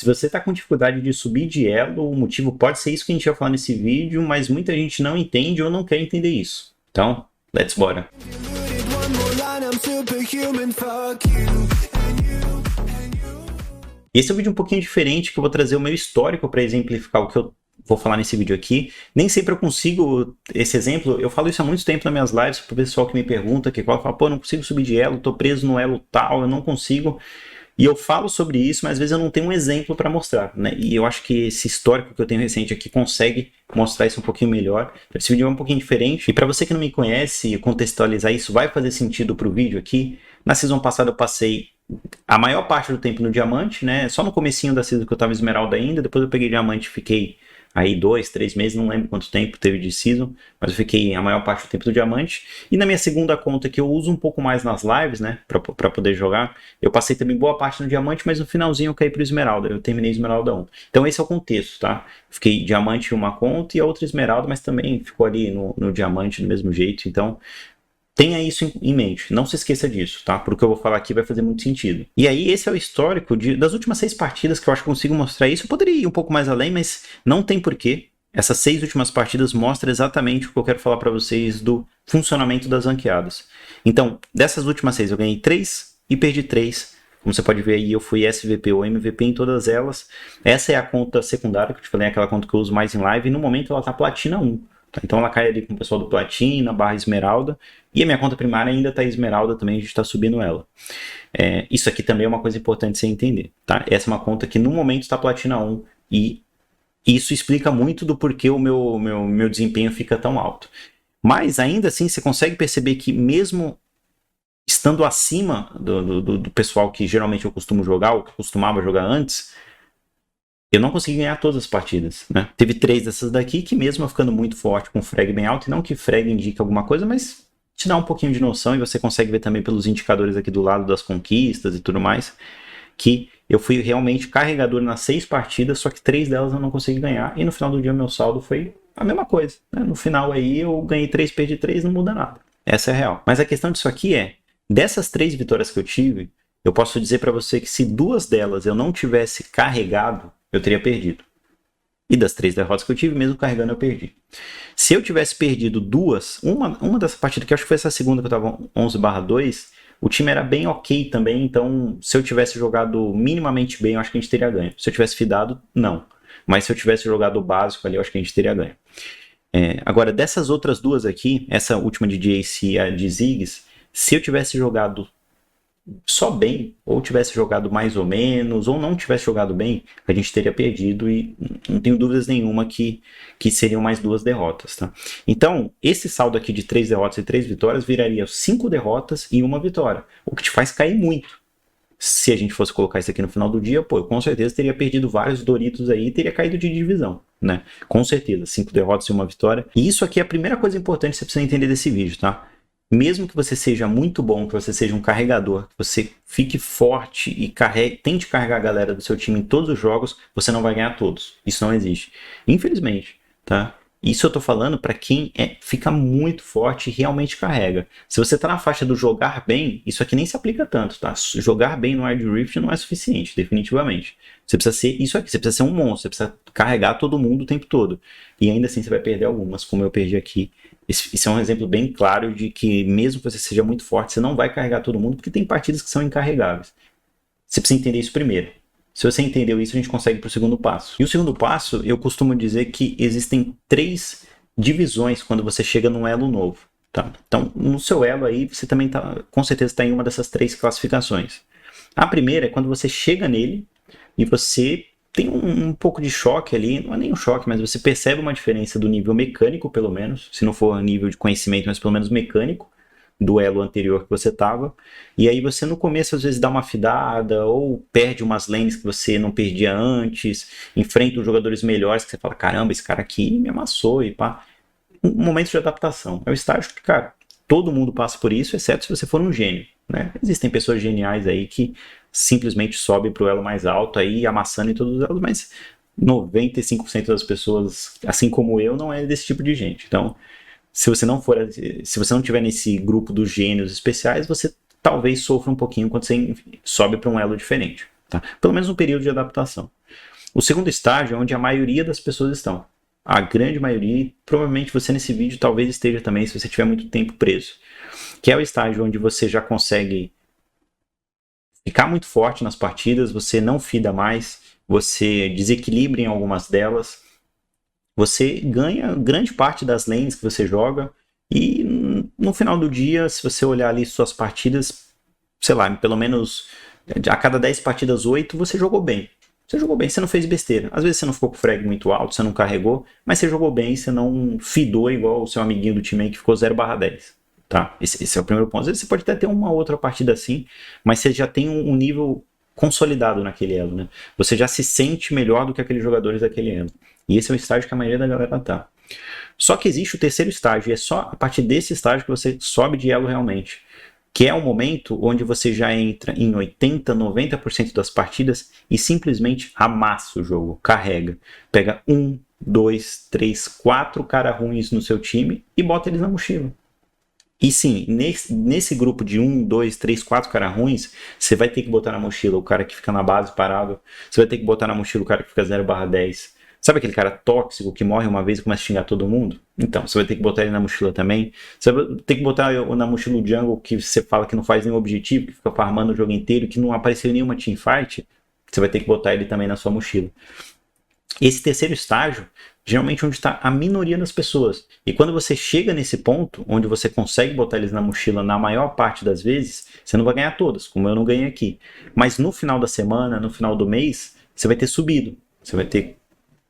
Se você está com dificuldade de subir de elo, o motivo pode ser isso que a gente vai falar nesse vídeo, mas muita gente não entende ou não quer entender isso. Então, let's bora! Esse é um vídeo um pouquinho diferente, que eu vou trazer o meu histórico para exemplificar o que eu vou falar nesse vídeo aqui. Nem sempre eu consigo esse exemplo, eu falo isso há muito tempo nas minhas lives, para o pessoal que me pergunta, que fala, pô, não consigo subir de elo, tô preso no elo tal, eu não consigo. E eu falo sobre isso, mas às vezes eu não tenho um exemplo para mostrar, né? E eu acho que esse histórico que eu tenho recente aqui consegue mostrar isso um pouquinho melhor. Esse vídeo é um pouquinho diferente. E para você que não me conhece, contextualizar isso vai fazer sentido para o vídeo aqui. Na season passada eu passei a maior parte do tempo no diamante, né? Só no comecinho da season que eu tava esmeralda ainda, depois eu peguei diamante e fiquei aí 2, 3 meses, não lembro quanto tempo teve de season, mas eu fiquei a maior parte do tempo do diamante. E na minha segunda conta, que eu uso um pouco mais nas lives, né, pra poder jogar, eu passei também boa parte no diamante, mas no finalzinho eu caí pro esmeralda, eu terminei esmeralda 1. Então esse é o contexto, tá? Fiquei diamante em uma conta e a outra esmeralda, mas também ficou ali no diamante do mesmo jeito, então tenha isso em mente, não se esqueça disso, tá? Porque o que eu vou falar aqui vai fazer muito sentido. E aí, esse é o histórico das últimas 6 partidas que eu acho que consigo mostrar isso. Eu poderia ir um pouco mais além, mas não tem porquê. Essas 6 últimas partidas mostram exatamente o que eu quero falar para vocês do funcionamento das ranqueadas. Então, dessas últimas 6, eu ganhei 3 e perdi 3. Como você pode ver aí, eu fui SVP ou MVP em todas elas. Essa é a conta secundária que eu te falei, aquela conta que eu uso mais em live, e no momento ela tá Platina 1. Então ela cai ali com o pessoal do Platina, barra Esmeralda, e a minha conta primária ainda está Esmeralda também, a gente está subindo ela. Isso aqui também é uma coisa importante você entender, tá? Essa é uma conta que no momento está Platina 1, e isso explica muito do porquê o meu desempenho fica tão alto. Mas ainda assim, você consegue perceber que mesmo estando acima do pessoal que geralmente eu costumo jogar, ou que costumava jogar antes, eu não consegui ganhar todas as partidas, né? Teve 3 dessas daqui que mesmo eu ficando muito forte com frag bem alto, e não que frag indique alguma coisa, mas te dá um pouquinho de noção, e você consegue ver também pelos indicadores aqui do lado das conquistas e tudo mais, que eu fui realmente carregador nas 6 partidas, só que 3 delas eu não consegui ganhar, e no final do dia o meu saldo foi a mesma coisa, né? No final aí eu ganhei 3, perdi 3, não muda nada. Essa é a real. Mas a questão disso aqui é, dessas 3 vitórias que eu tive, eu posso dizer para você que se 2 delas eu não tivesse carregado, eu teria perdido. E das 3 derrotas que eu tive, mesmo carregando, eu perdi. Se eu tivesse perdido 2, uma dessa partida, que eu acho que foi essa segunda que eu tava 11/2, o time era bem ok também, então se eu tivesse jogado minimamente bem, eu acho que a gente teria ganho. Se eu tivesse fidado, não. Mas se eu tivesse jogado o básico ali, eu acho que a gente teria ganho. Agora, dessas outras 2 aqui, essa última de JC e a de Ziggs, se eu tivesse jogado só bem, ou tivesse jogado mais ou menos, ou não tivesse jogado bem, a gente teria perdido, e não tenho dúvidas nenhuma que seriam mais 2 derrotas, tá? Então, esse saldo aqui de 3 derrotas e 3 vitórias viraria 5 derrotas e 1 vitória, o que te faz cair muito. Se a gente fosse colocar isso aqui no final do dia, pô, eu com certeza teria perdido vários Doritos aí e teria caído de divisão, né? Com certeza, 5 derrotas e 1 vitória. E isso aqui é a primeira coisa importante que você precisa entender desse vídeo, tá? Mesmo que você seja muito bom, que você seja um carregador, que você fique forte e tente carregar a galera do seu time em todos os jogos, você não vai ganhar todos. Isso não existe. Infelizmente, tá? Isso eu tô falando para quem fica muito forte e realmente carrega. Se você tá na faixa do jogar bem, isso aqui nem se aplica tanto, tá? Jogar bem no Wild Rift não é suficiente, definitivamente. Você precisa ser isso aqui, você precisa ser um monstro, você precisa carregar todo mundo o tempo todo. E ainda assim você vai perder algumas, como eu perdi aqui. Isso é um exemplo bem claro de que mesmo que você seja muito forte, você não vai carregar todo mundo, porque tem partidas que são incarregáveis. Você precisa entender isso primeiro. Se você entendeu isso, a gente consegue para o segundo passo. E o segundo passo, eu costumo dizer que existem 3 divisões quando você chega num elo novo. Tá? Então, no seu elo aí, você também com certeza está em uma dessas 3 classificações. A primeira é quando você chega nele e você tem um pouco de choque ali, não é nem um choque, mas você percebe uma diferença do nível mecânico, pelo menos, se não for nível de conhecimento, mas pelo menos mecânico, do elo anterior que você estava, e aí você no começo às vezes dá uma fidada, ou perde umas lanes que você não perdia antes, enfrenta os jogadores melhores que você fala, caramba, esse cara aqui me amassou, e pá. Um momento de adaptação, é o estágio que, cara, todo mundo passa por isso, exceto se você for um gênio, né? Existem pessoas geniais aí que simplesmente sobem pro elo mais alto aí, amassando em todos os elos, mas 95% das pessoas, assim como eu, não é desse tipo de gente. Então, se você não tiver nesse grupo dos gênios especiais, você talvez sofra um pouquinho quando você sobe para um elo diferente, tá? Pelo menos um período de adaptação. O segundo estágio é onde a maioria das pessoas estão. A grande maioria, e provavelmente você nesse vídeo talvez esteja também, se você tiver muito tempo preso. Que é o estágio onde você já consegue ficar muito forte nas partidas, você não fida mais, você desequilibra em algumas delas, você ganha grande parte das lanes que você joga, e no final do dia, se você olhar ali suas partidas, sei lá, pelo menos a cada 10 partidas, 8 você jogou bem. Você jogou bem, você não fez besteira. Às vezes você não ficou com o frag muito alto, você não carregou, mas você jogou bem, você não fidou igual o seu amiguinho do time aí que ficou 0/10. Tá? Esse é o primeiro ponto. Às vezes você pode até ter uma outra partida assim, mas você já tem um nível consolidado naquele elo, né? Você já se sente melhor do que aqueles jogadores daquele elo. E esse é o estágio que a maioria da galera tá. Só que existe o terceiro estágio, e é só a partir desse estágio que você sobe de elo realmente. Que é o momento onde você já entra em 80, 90% das partidas e simplesmente amassa o jogo, carrega. Pega 1, 2, 3, 4 caras ruins no seu time e bota eles na mochila. E sim, nesse grupo de 1, 2, 3, 4 caras ruins, você vai ter que botar na mochila o cara que fica na base parado, você vai ter que botar na mochila o cara que fica 0/10. Sabe aquele cara tóxico que morre uma vez e começa a xingar todo mundo? Então, você vai ter que botar ele na mochila também. Você vai ter que botar na mochila o jungle que você fala que não faz nenhum objetivo, que fica farmando o jogo inteiro, que não apareceu em nenhuma teamfight. Você vai ter que botar ele também na sua mochila. Esse terceiro estágio, geralmente onde está a minoria das pessoas. E quando você chega nesse ponto, onde você consegue botar eles na mochila na maior parte das vezes, você não vai ganhar todas, como eu não ganhei aqui. Mas no final da semana, no final do mês, você vai ter subido. Você vai ter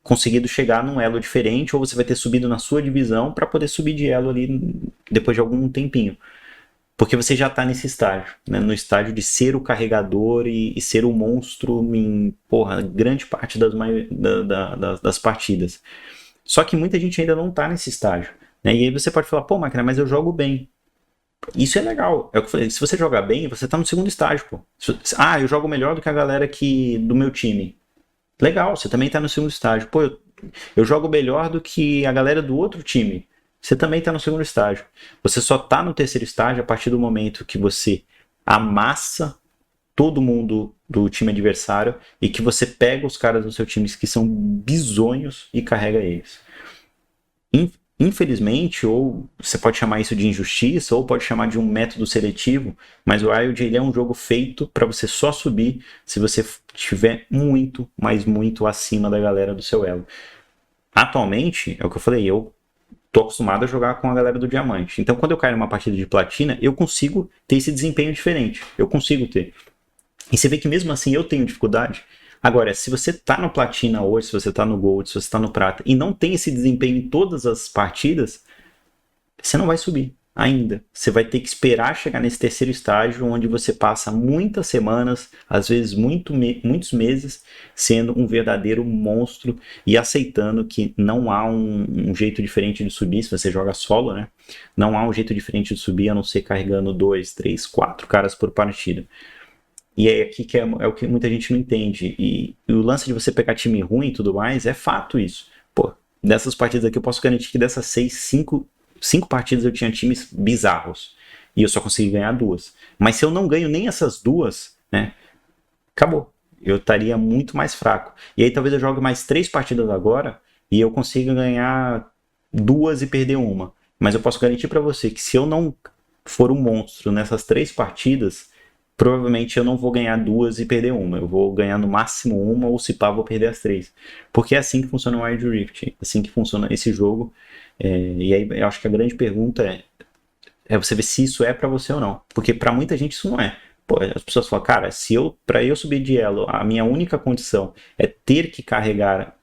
conseguido chegar num elo diferente, ou você vai ter subido na sua divisão para poder subir de elo ali depois de algum tempinho. Porque você já está nesse estágio, né? No estágio de ser o carregador e ser o monstro em grande parte das partidas. Só que muita gente ainda não está nesse estágio, né? E aí você pode falar, pô, Máquina, mas eu jogo bem. Isso é legal. É o que eu falei, se você jogar bem, você está no segundo estágio, pô. Ah, eu jogo melhor do que a galera do meu time. Legal, você também está no segundo estágio. Pô, eu jogo melhor do que a galera do outro time. Você também está no segundo estágio. Você só está no terceiro estágio a partir do momento que você amassa todo mundo do time adversário e que você pega os caras do seu time que são bizonhos e carrega eles. Infelizmente, ou você pode chamar isso de injustiça, ou pode chamar de um método seletivo, mas o Wild ele é um jogo feito para você só subir se você estiver muito, mas muito acima da galera do seu elo. Atualmente, é o que eu falei, eu tô acostumado a jogar com a galera do diamante. Então, quando eu caio numa partida de platina, eu consigo ter esse desempenho diferente. Eu consigo ter. E você vê que mesmo assim eu tenho dificuldade. Agora, se você tá no platina hoje, se você tá no gold, se você tá no prata e não tem esse desempenho em todas as partidas, você não vai subir ainda. Você vai ter que esperar chegar nesse terceiro estágio, onde você passa muitas semanas, às vezes muitos meses, sendo um verdadeiro monstro e aceitando que não há um jeito diferente de subir, se você joga solo, né? Não há um jeito diferente de subir, a não ser carregando 2, 3, 4 caras por partida. E é aqui que é o que muita gente não entende. E o lance de você pegar time ruim e tudo mais, é fato isso. Pô, dessas partidas aqui eu posso garantir que dessas 5 partidas eu tinha times bizarros. E eu só consegui ganhar 2. Mas se eu não ganho nem essas 2, né? Acabou. Eu estaria muito mais fraco. E aí talvez eu jogue mais 3 partidas agora e eu consiga ganhar 2 e perder uma. Mas eu posso garantir para você que se eu não for um monstro nessas 3 partidas, provavelmente eu não vou ganhar 2 e perder uma. Eu vou ganhar no máximo uma, ou se pá, vou perder as 3. Porque é assim que funciona o Wild Rift. É assim que funciona esse jogo. E aí eu acho que a grande pergunta é você ver se isso é pra você ou não. Porque pra muita gente isso não é. Pô, as pessoas falam, cara, pra eu subir de elo, a minha única condição é ter que carregar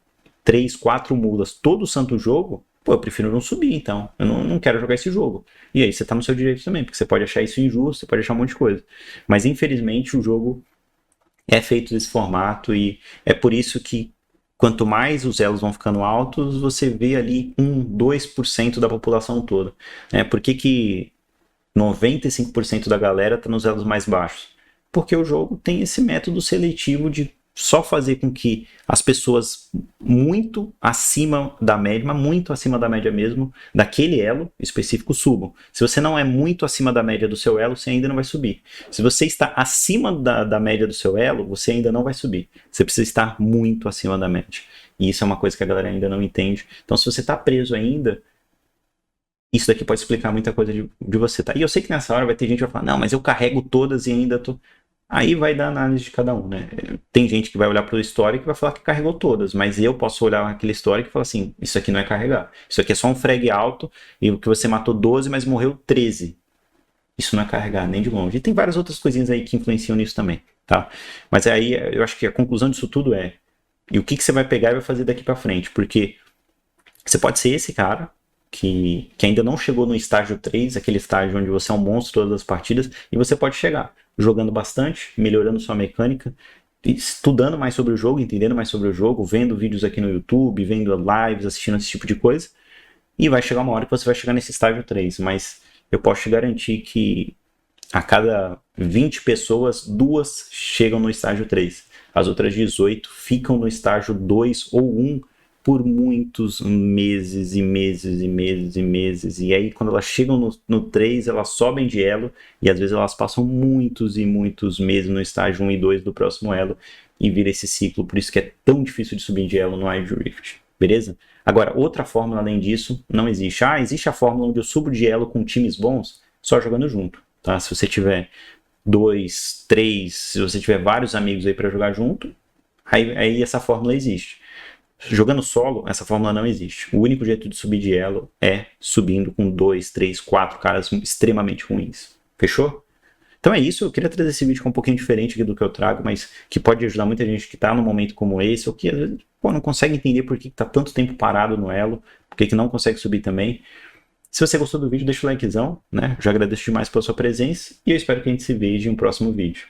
3, 4 mulas todo santo jogo, pô, eu prefiro não subir, então. Eu não quero jogar esse jogo. E aí você tá no seu direito também, porque você pode achar isso injusto, você pode achar um monte de coisa. Mas infelizmente o jogo é feito desse formato e é por isso que quanto mais os elos vão ficando altos, você vê ali 2% da população toda. Por que 95% da galera tá nos elos mais baixos? Porque o jogo tem esse método seletivo de só fazer com que as pessoas muito acima da média, mas muito acima da média mesmo, daquele elo específico subam. Se você não é muito acima da média do seu elo, você ainda não vai subir. Se você está acima da média do seu elo, você ainda não vai subir. Você precisa estar muito acima da média. E isso é uma coisa que a galera ainda não entende. Então, se você está preso ainda, isso daqui pode explicar muita coisa de você, tá? E eu sei que nessa hora vai ter gente que vai falar, não, mas eu carrego todas e ainda tô... Aí vai dar análise de cada um, né? Tem gente que vai olhar para o histórico e vai falar que carregou todas, mas eu posso olhar aquele histórico e falar assim, isso aqui não é carregar. Isso aqui é só um frag alto e que você matou 12, mas morreu 13. Isso não é carregar, nem de longe. E tem várias outras coisinhas aí que influenciam nisso também, tá? Mas aí eu acho que a conclusão disso tudo é, e o que você vai pegar e vai fazer daqui para frente? Porque você pode ser esse cara que ainda não chegou no estágio 3, aquele estágio onde você é um monstro todas as partidas, e você pode chegar jogando bastante, melhorando sua mecânica, estudando mais sobre o jogo, entendendo mais sobre o jogo, vendo vídeos aqui no YouTube, vendo lives, assistindo esse tipo de coisa, e vai chegar uma hora que você vai chegar nesse estágio 3, mas eu posso te garantir que a cada 20 pessoas, 2 chegam no estágio 3. As outras 18 ficam no estágio 2 ou 1 por muitos meses e meses e meses e meses. E aí, quando elas chegam no 3, elas sobem de elo e às vezes elas passam muitos e muitos meses no estágio 1 e 2 do próximo elo e vira esse ciclo. Por isso que é tão difícil de subir de elo no Wild Rift. Beleza? Agora, outra fórmula além disso não existe. Existe a fórmula onde eu subo de elo com times bons só jogando junto. Tá? Se você tiver 2, 3, se você tiver vários amigos aí para jogar junto, aí essa fórmula existe. Jogando solo, essa fórmula não existe. O único jeito de subir de elo é subindo com 2, 3, 4 caras extremamente ruins. Fechou? Então é isso, eu queria trazer esse vídeo que é um pouquinho diferente aqui do que eu trago, mas que pode ajudar muita gente que está num momento como esse, ou que às vezes não consegue entender por que está tanto tempo parado no elo, por que não consegue subir também. Se você gostou do vídeo, deixa o likezão, né? Eu já agradeço demais pela sua presença e eu espero que a gente se veja em um próximo vídeo.